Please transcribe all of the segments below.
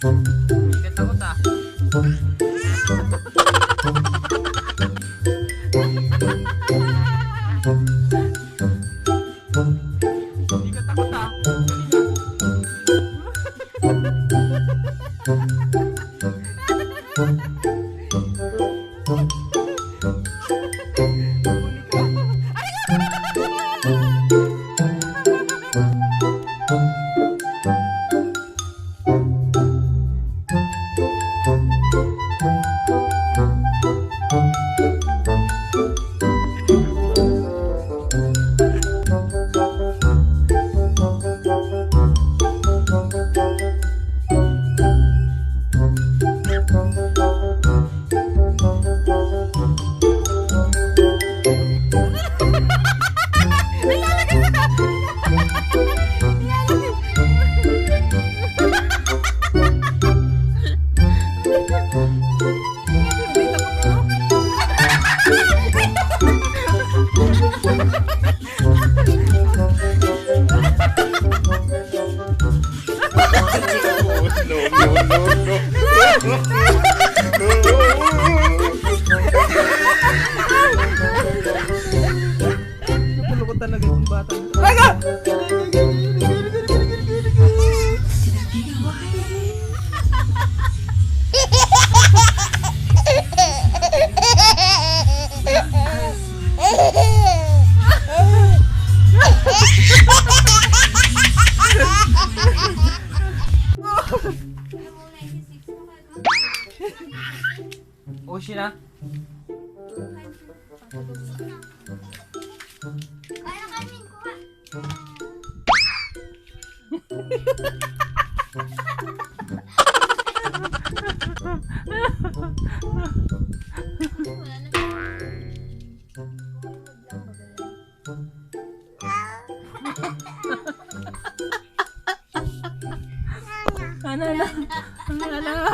Bigat ako ta. Bigat ako ta. Napulukot talaga itong bata. Oshi na.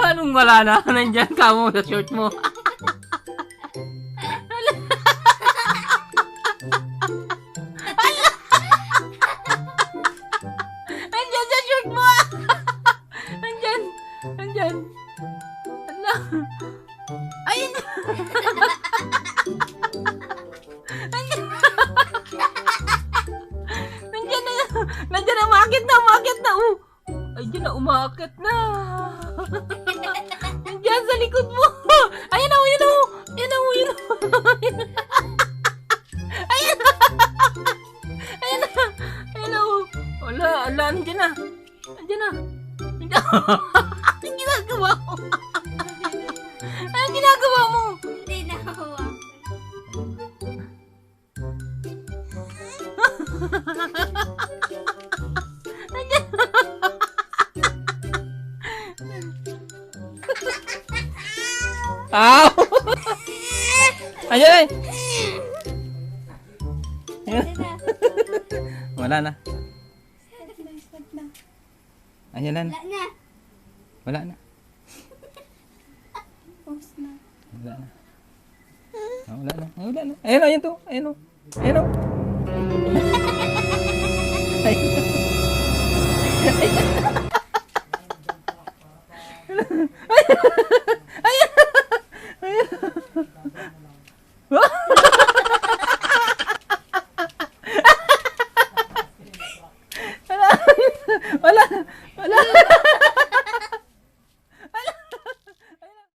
Anong wala na? Nandyan ka mo sa short mo. Nandyan sa short mo. Nandyan. Nandyan. Ala. Ay. Nandyan. Nandyan na. Nandyan na. Umakit na. Umakit na. Ay, dyan na. Umakit na. Nandyan sa likod mo. Ayan na. Ayan na. Ayan na. Ayan na. Ayan na. Ayan na. Ayan na. Wala. Ala. Nandyan na. Nandyan na. Nandyan. Anong ginagawa mo? Anong ginagawa mo? Hindi na hawa. Nandyan. Ow! Ayan! Wala na. Ayan na. Wala na. Wala na. Post na. Wala na. Wala na. Wala na. Ayan o, ayan to. Ayan o. Ayan o. Ayan.